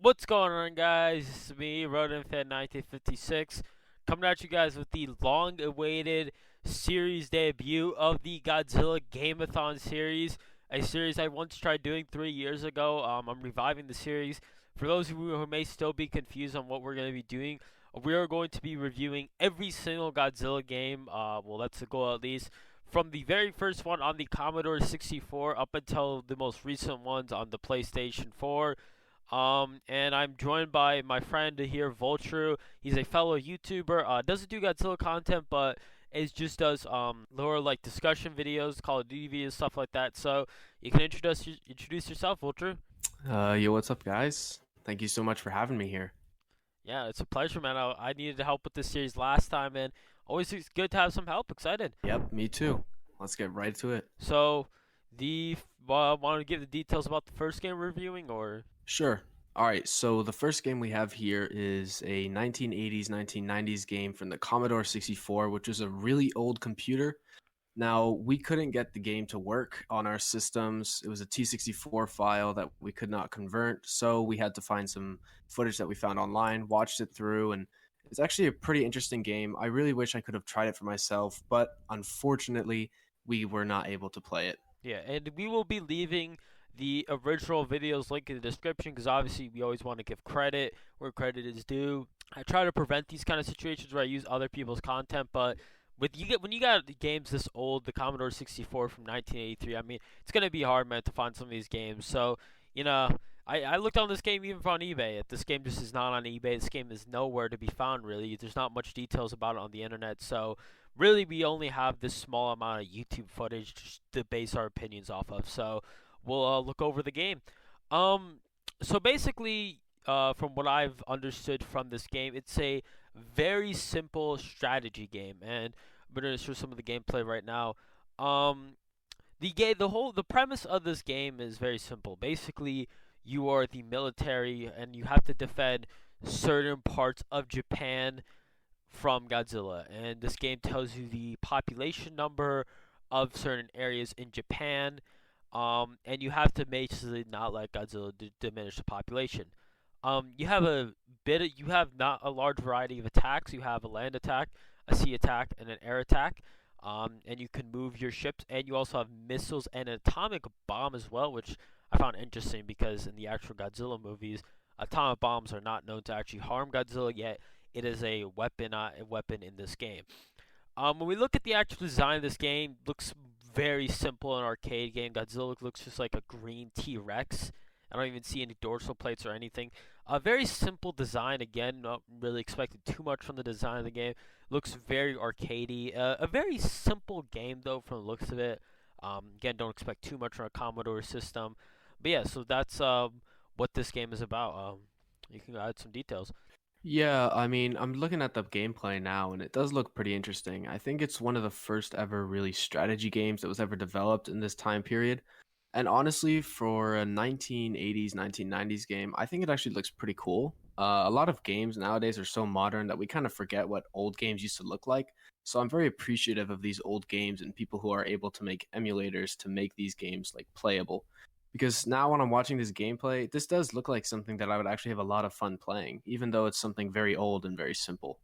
What's going on, guys? This is me, RodenFan1956, coming at you guys with the long-awaited series debut of the Godzilla Gameathon series, a series I once tried doing 3 years ago. I'm reviving the series. For those of you who may still be confused on what we're going to be doing, we are going to be reviewing every single Godzilla game. Well, that's the goal at least. From the very first one on the Commodore 64 up until the most recent ones on the PlayStation 4. And I'm joined by my friend here, Vulture. He's a fellow YouTuber. Doesn't do Godzilla content, but it just does lower like discussion videos, Call of Duty videos, stuff like that. So you can introduce yourself, Vulture. Yo, what's up, guys? Thank you so much for having me here. Yeah, it's a pleasure, man. I needed help with this series last time, and always it's good to have some help. Excited. Yep, me too. Let's get right to it. So, the want to give the details about the first game we're reviewing, or Sure. All right, so the first game we have here is a 1980s, 1990s game from the Commodore 64, which was a really old computer. Now, we couldn't get the game to work on our systems. It was a T64 file that we could not convert, so we had to find some footage that we found online, watched it through, and it's actually a pretty interesting game. I really wish I could have tried it for myself, but unfortunately, we were not able to play it. yeah, and we will be leaving the original videos link in the description because obviously we always want to give credit where credit is due. I try to prevent these kind of situations where I use other people's content, but when you got games this old, the Commodore 64 from 1983, I mean, it's gonna be hard, man, to find some of these games. So, you know, I looked on this game even on eBay. This game just is not on eBay. This game is nowhere to be found, really. There's not much details about it on the internet. So, really, we only have this small amount of YouTube footage just to base our opinions off of. So, we'll look over the game. Um, so basically, from what I've understood from this game, it's a very simple strategy game, and I'm gonna show some of the gameplay right now. Um, the premise of this game is very simple. Basically, you are the military, and you have to defend certain parts of Japan from Godzilla. And this game tells you the population number of certain areas in Japan, and you have to basically not let Godzilla diminish the population. You have you have not a large variety of attacks. You have a land attack, a sea attack, and an air attack. And you can move your ships, and you also have missiles and an atomic bomb as well, which I found interesting because in the actual Godzilla movies, atomic bombs are not known to actually harm Godzilla yet. It is a weapon in this game. When we look at the actual design of this game, looks very simple an arcade game. Godzilla looks just like a green T-Rex. I don't even see any dorsal plates or anything. A very simple design. Again, not really expecting too much from the design of the game. Looks very arcadey. A very simple game though, from the looks of it. Again, don't expect too much from a Commodore system. But yeah, so that's what this game is about. You can add some details. Yeah, I mean, I'm looking at the gameplay now, and it does look pretty interesting. I think it's one of the first ever really strategy games that was ever developed in this time period. And honestly, for a 1980s, 1990s game, I think it actually looks pretty cool. A lot of games nowadays are so modern that we kind of forget what old games used to look like. So I'm very appreciative of these old games and people who are able to make emulators to make these games like playable. Because now when I'm watching this gameplay, this does look like something that I would actually have a lot of fun playing, even though it's something very old and very simple.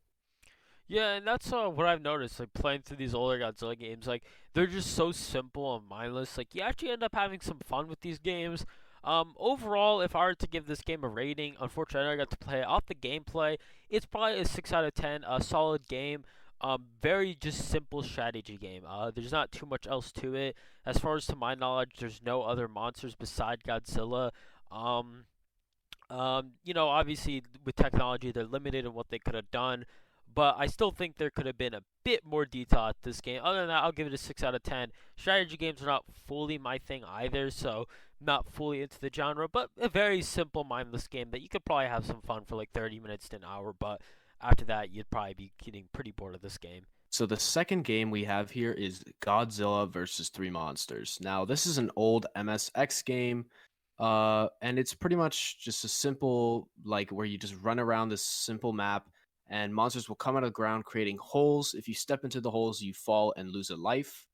Yeah, and that's what I've noticed. Like playing through these older Godzilla games, like they're just so simple and mindless. Like you actually end up having some fun with these games. Overall, if I were to give this game a rating, unfortunately, I got to play it off the gameplay. It's probably a 6 out of 10. A solid game. Very just simple strategy game. There's not too much else to it. As far as to my knowledge, there's no other monsters beside Godzilla. Um, Obviously with technology, they're limited in what they could have done, but I still think there could have been a bit more detail at this game. Other than that, I'll give it a 6 out of 10. Strategy games are not fully my thing either, so not fully into the genre, but a very simple, mindless game that you could probably have some fun for like 30 minutes to an hour, but after that, you'd probably be getting pretty bored of this game. So the second game we have here is Godzilla versus Three Monsters. Now, this is an old MSX game, and it's pretty much just a simple, like, where you just run around this simple map, and monsters will come out of the ground creating holes. If you step into the holes, you fall and lose a life.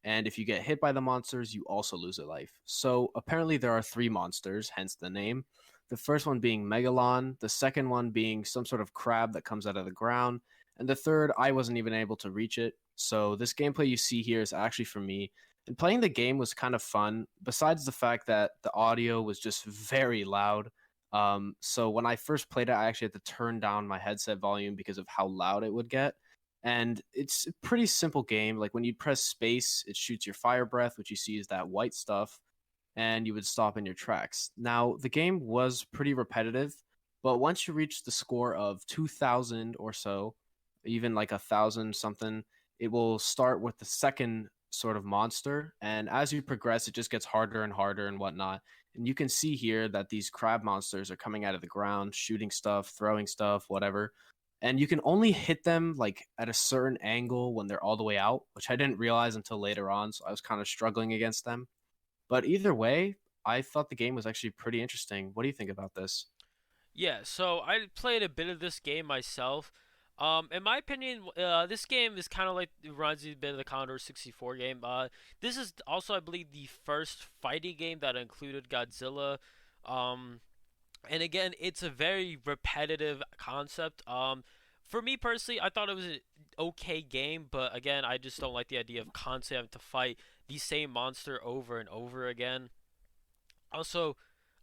And if you get hit by the monsters, you also lose a life. So apparently there are three monsters, hence the name. The first one being Megalon, the second one being some sort of crab that comes out of the ground, and the third, I wasn't even able to reach it. So this gameplay you see here is actually for me. And playing the game was kind of fun, besides the fact that the audio was just very loud. So when I first played it, I actually had to turn down my headset volume because of how loud it would get. And it's a pretty simple game. Like when you press space, it shoots your fire breath, which you see is that white stuff, and you would stop in your tracks. Now, the game was pretty repetitive, but once you reach the score of 2,000 or so, even like 1,000 something, it will start with the second sort of monster. And as you progress, it just gets harder and harder and whatnot. And you can see here that these crab monsters are coming out of the ground, shooting stuff, throwing stuff, whatever. And you can only hit them like at a certain angle when they're all the way out, which I didn't realize until later on. So I was kind of struggling against them. But either way, I thought the game was actually pretty interesting. What do you think about this? Yeah, so I played a bit of this game myself. In my opinion, this game is kind of like it reminds me a bit of the Commodore 64 game. This is also, I believe, the first fighting game that included Godzilla. Um, and again, it's a very repetitive concept. For me personally, I thought it was an okay game, but again, I just don't like the idea of constantly having to fight the same monster over and over again. Also,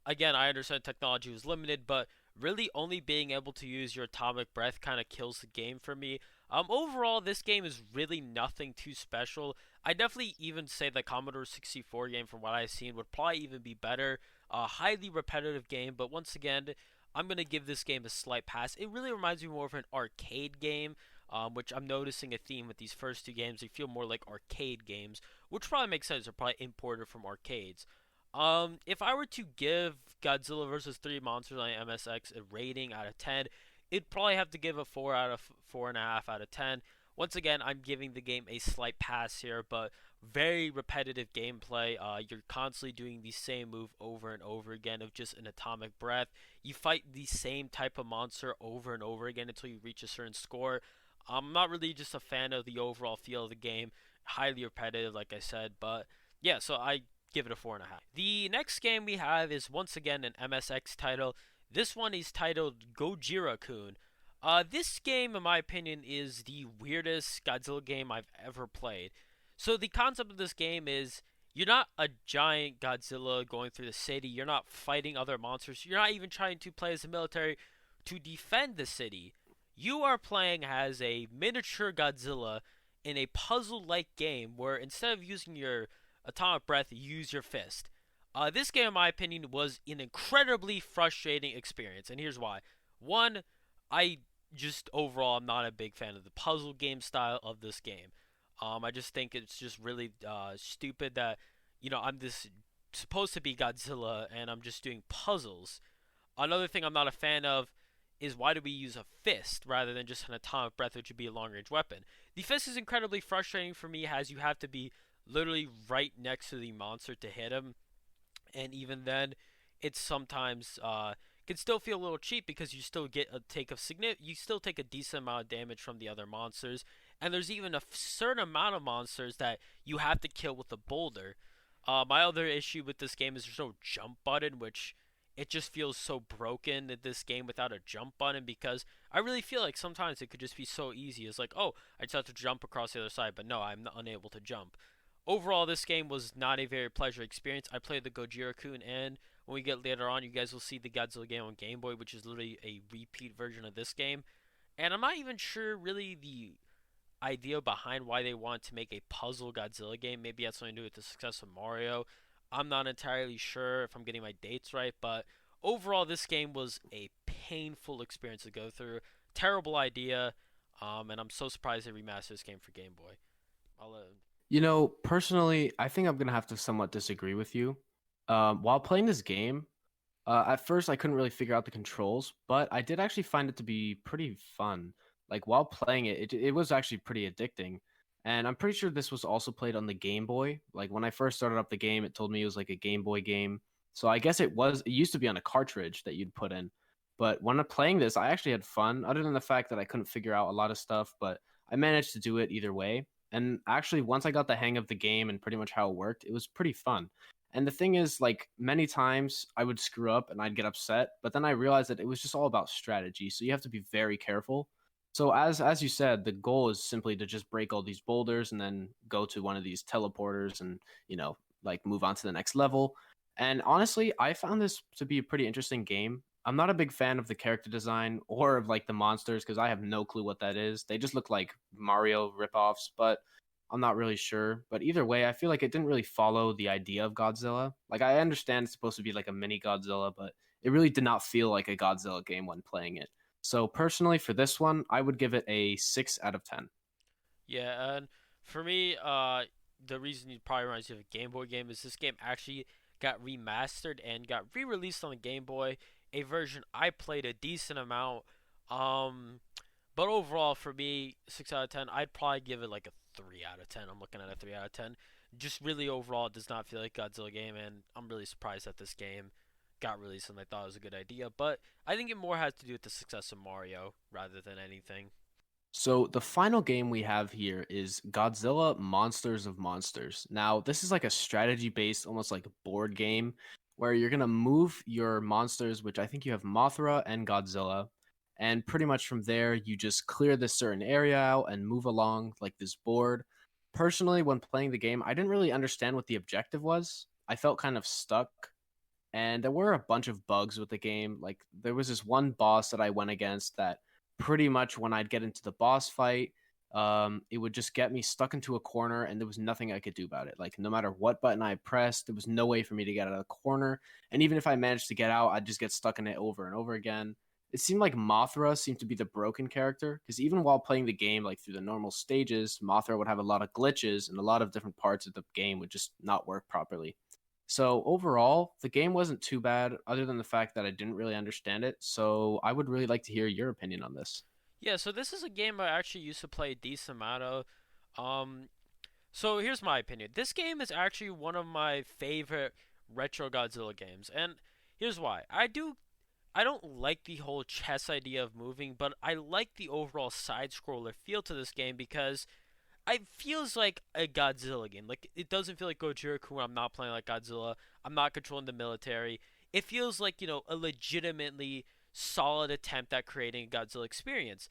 again, I understand technology was limited, but really only being able to use your atomic breath kind of kills the game for me. Overall, this game is really nothing too special. I definitely even say the Commodore 64 game, from what I've seen, would probably even be better. A highly repetitive game, but once again, I'm gonna give this game a slight pass. It really reminds me more of an arcade game, which I'm noticing a theme with these first two games. They feel more like arcade games, which probably makes sense. They're probably imported from arcades. If I were to give Godzilla vs. Three Monsters on MSX a rating out of 10, it'd probably have to give a 4 out of 4.5 out of 10. Once again, I'm giving the game a slight pass here, but very repetitive gameplay. You're constantly doing the same move over and over again of just an atomic breath. You fight the same type of monster over and over again until you reach a certain score. I'm not really just a fan of the overall feel of the game. Highly repetitive, like I said, but yeah, so I give it a 4.5. The next game we have is once again an MSX title. This one is titled Gojira-kun. This game, in my opinion, is the weirdest Godzilla game I've ever played. So the concept of this game is you're not a giant Godzilla going through the city. You're not fighting other monsters. You're not even trying to play as a military to defend the city. You are playing as a miniature Godzilla in a puzzle-like game where instead of using your atomic breath, use your fist. This game, in my opinion, was an incredibly frustrating experience, and here's why. One, I just overall I'm not a big fan of the puzzle game style of this game. I just think it's just really stupid that I'm this supposed to be Godzilla and I'm just doing puzzles. Another thing I'm not a fan of is why do we use a fist rather than just an atomic breath, which would be a long range weapon. The fist is incredibly frustrating for me, as you have to be literally right next to the monster to hit him, and even then, it's sometimes can still feel a little cheap because you still get a take of you still take a decent amount of damage from the other monsters, and there's even a certain amount of monsters that you have to kill with a boulder. My other issue with this game is there's no jump button, which it just feels so broken in this game without a jump button, because I really feel like sometimes it could just be so easy. It's like, oh, I just have to jump across the other side, but no, I'm unable to jump. Overall, this game was not a very pleasant experience. I played the Gojira-kun, and when we get later on, you guys will see the Godzilla game on Game Boy, which is literally a repeat version of this game. And I'm not even sure really the idea behind why they want to make a puzzle Godzilla game. Maybe that's something to do with the success of Mario. I'm not entirely sure if I'm getting my dates right, but overall, this game was a painful experience to go through. Terrible idea, and I'm so surprised they remastered this game for Game Boy. I'll Personally, I think I'm gonna have to somewhat disagree with you. While playing this game, at first I couldn't really figure out the controls, but I did actually find it to be pretty fun. Like while playing it, it was actually pretty addicting. And I'm pretty sure this was also played on the Game Boy. Like when I first started up the game, it told me it was like a Game Boy game. So I guess it used to be on a cartridge that you'd put in. But when I'm playing this, I actually had fun, other than the fact that I couldn't figure out a lot of stuff, but I managed to do it either way. And actually, once I got the hang of the game and pretty much how it worked, it was pretty fun. And the thing is, like, many times I would screw up and I'd get upset, but then I realized that it was just all about strategy. So you have to be very careful. So as you said, the goal is simply to just break all these boulders and then go to one of these teleporters and, like move on to the next level. And honestly, I found this to be a pretty interesting game. I'm not a big fan of the character design or of like the monsters because I have no clue what that is. They just look like Mario ripoffs, but I'm not really sure. But either way, I feel like it didn't really follow the idea of Godzilla. Like, I understand it's supposed to be like a mini Godzilla, but it really did not feel like a Godzilla game when playing it. So personally, for this one, I would give it a 6 out of 10. Yeah, and for me, the reason it probably reminds you of a Game Boy game is this game actually got remastered and got re-released on the Game Boy, a version I played a decent amount. Um, but overall, for me, 6 out of 10, I'd probably give it like a 3 out of 10. I'm looking at a 3 out of 10. Just really overall, it does not feel like a Godzilla game, and I'm really surprised that this game got released and I thought it was a good idea. But I think it more has to do with the success of Mario rather than anything. So the final game we have here is Godzilla Monsters of Monsters. Now, this is like a strategy-based, almost like board game where you're gonna move your monsters, which I think you have Mothra and Godzilla, and pretty much from there you just clear this certain area out and move along like this board. Personally, when playing the game, I didn't really understand what the objective was. I felt kind of stuck, and there were a bunch of bugs with the game. Like there was this one boss that I went against that pretty much when I'd get into the boss fight, it would just get me stuck into a corner, and there was nothing I could do about it. Like no matter what button I pressed, there was no way for me to get out of the corner. And even if I managed to get out, I'd just get stuck in it over and over again. It seemed like Mothra seemed to be the broken character because even while playing the game, like through the normal stages, Mothra would have a lot of glitches and a lot of different parts of the game would just not work properly. So overall, the game wasn't too bad, other than the fact that I didn't really understand it. So I would really like to hear your opinion on this. Yeah, so this is a game I actually used to play a decent amount of. Um, so here's my opinion. This game is actually one of my favorite retro Godzilla games, and here's why. I don't like the whole chess idea of moving, but I like the overall side scroller feel to this game because it feels like a Godzilla game. Like it doesn't feel like Gojira when I'm not playing like Godzilla. I'm not controlling the military. It feels like a legitimately solid attempt at creating a Godzilla experience.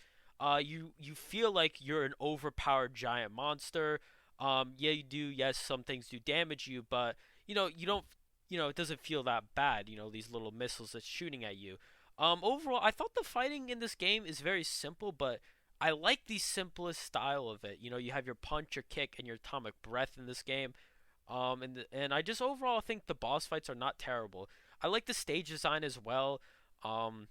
You feel like you're an overpowered giant monster. Yeah, you do. Yes, some things do damage you, but you don't. It doesn't feel that bad. These little missiles that's shooting at you. Overall, I thought the fighting in this game is very simple, but I like the simplest style of it. You have your punch, your kick, and your atomic breath in this game. And I just overall think the boss fights are not terrible. I like the stage design as well. Um,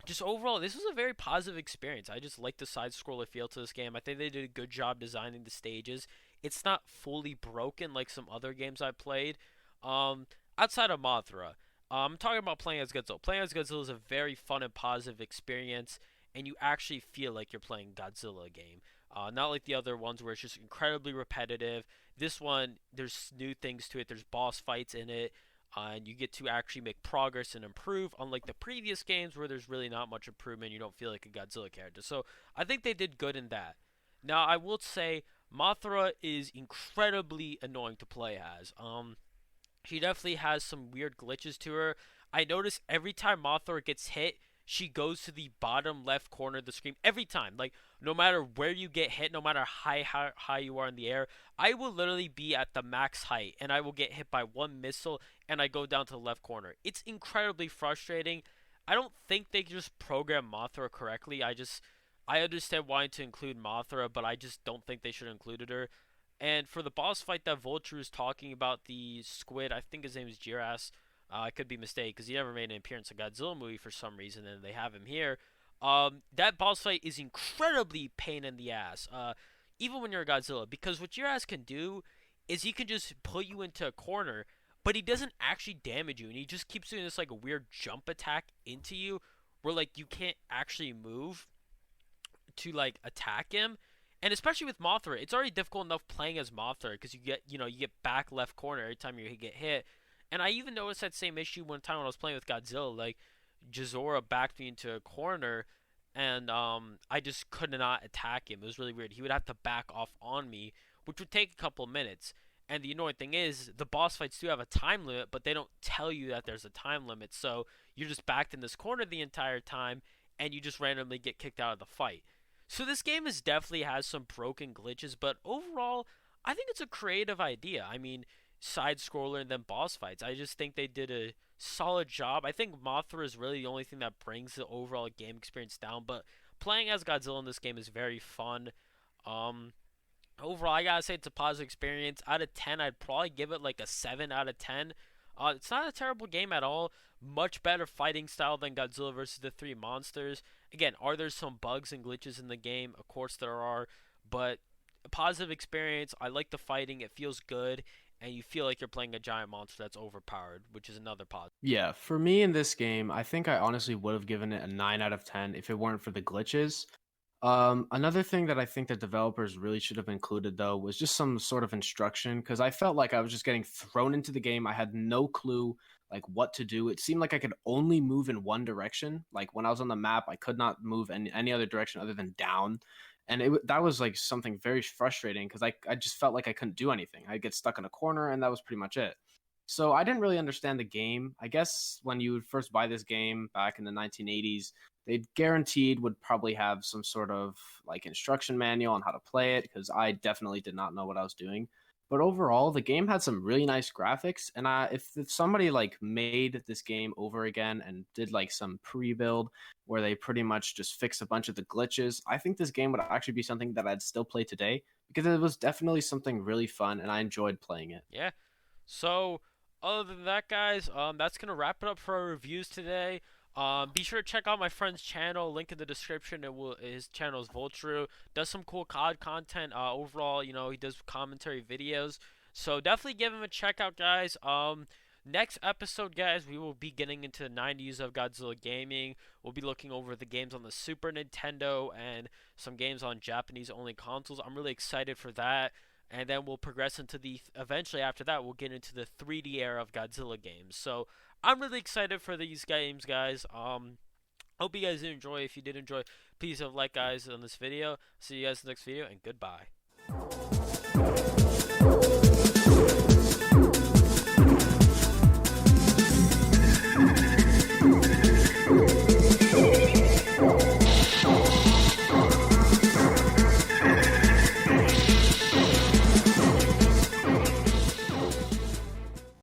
just overall, this was a very positive experience. I just like the side scroller feel to this game. I think they did a good job designing the stages. It's not fully broken like some other games I played. Um, Outside of Mothra, I'm talking about playing as Godzilla. Playing as Godzilla is a very fun and positive experience, and you actually feel like you're playing Godzilla game. Not like the other ones where it's just incredibly repetitive. This one, there's new things to it. There's boss fights in it, and you get to actually make progress and improve. Unlike the previous games where there's really not much improvement, you don't feel like a Godzilla character. So I think they did good in that. Now I will say Mothra is incredibly annoying to play as. She definitely has some weird glitches to her. I notice every time Mothra gets hit, she goes to the bottom left corner of the screen every time. Like no matter where you get hit, no matter how high you are in the air, I will literally be at the max height and I will get hit by one missile and I go down to the left corner. It's incredibly frustrating. I don't think they just program Mothra correctly. I understand wanting to include Mothra, but I just don't think they should have included her. And for the boss fight that Vulture is talking about, the squid, I think his name is Jiras. I could be mistaken because he never made an appearance in a Godzilla movie for some reason, and they have him here. That boss fight is incredibly pain in the ass, even when you're a Godzilla, because what Jiras can do is he can just put you into a corner, but he doesn't actually damage you, and he just keeps doing this like a weird jump attack into you, where like you can't actually move to like attack him. And especially with Mothra, it's already difficult enough playing as Mothra because you get back left corner every time you get hit. And I even noticed that same issue one time when I was playing with Godzilla. Like Jazora backed me into a corner, and I just could not attack him. It was really weird. He would have to back off on me, which would take a couple minutes. And the annoying thing is, the boss fights do have a time limit, but they don't tell you that there's a time limit. So you're just backed in this corner the entire time, and you just randomly get kicked out of the fight. So this game is definitely has some broken glitches, but overall, I think it's a creative idea. I mean, side scroller and then boss fights. I just think they did a solid job. I think Mothra is really the only thing that brings the overall game experience down, but playing as Godzilla in this game is very fun. Um, Overall, I gotta say it's a positive experience. Out of 10, I'd probably give it like a 7 out of 10. It's not a terrible game at all. Much better fighting style than Godzilla versus the Three Monsters. Again, are there some bugs and glitches in the game? Of course there are, but a positive experience. I like the fighting. It feels good, and you feel like you're playing a giant monster that's overpowered, which is another positive. Yeah, for me in this game, I think I honestly would have given it a 9 out of 10 if it weren't for the glitches. Another thing that I think the developers really should have included though was just some sort of instruction because I felt like I was just getting thrown into the game. I had no clue like what to do. It seemed like I could only move in one direction. Like when I was on the map, I could not move any other direction other than down. And that was like something very frustrating because I just felt like I couldn't do anything. I'd get stuck in a corner and that was pretty much it. So I didn't really understand the game. I guess when you would first buy this game back in the 1980s, they guaranteed would probably have some sort of like instruction manual on how to play it because I definitely did not know what I was doing. But overall, the game had some really nice graphics, and if somebody like made this game over again and did like some pre-build where they pretty much just fix a bunch of the glitches, I think this game would actually be something that I'd still play today because it was definitely something really fun and I enjoyed playing it. Yeah. So, other than that, guys, that's gonna wrap it up for our reviews today. Be sure to check out my friend's channel. Link in the description. His channel is Vultru. Does some cool COD content. Overall, he does commentary videos. So definitely give him a check out, guys. Next episode, guys, we will be getting into the 90s of Godzilla gaming. We'll be looking over the games on the Super Nintendo and some games on Japanese only consoles. I'm really excited for that. And then we'll progress into eventually after that we'll get into the 3D era of Godzilla games. So I'm really excited for these games, guys. Hope you guys did enjoy. If you did enjoy, please have a like, guys, on this video. See you guys in the next video, and goodbye.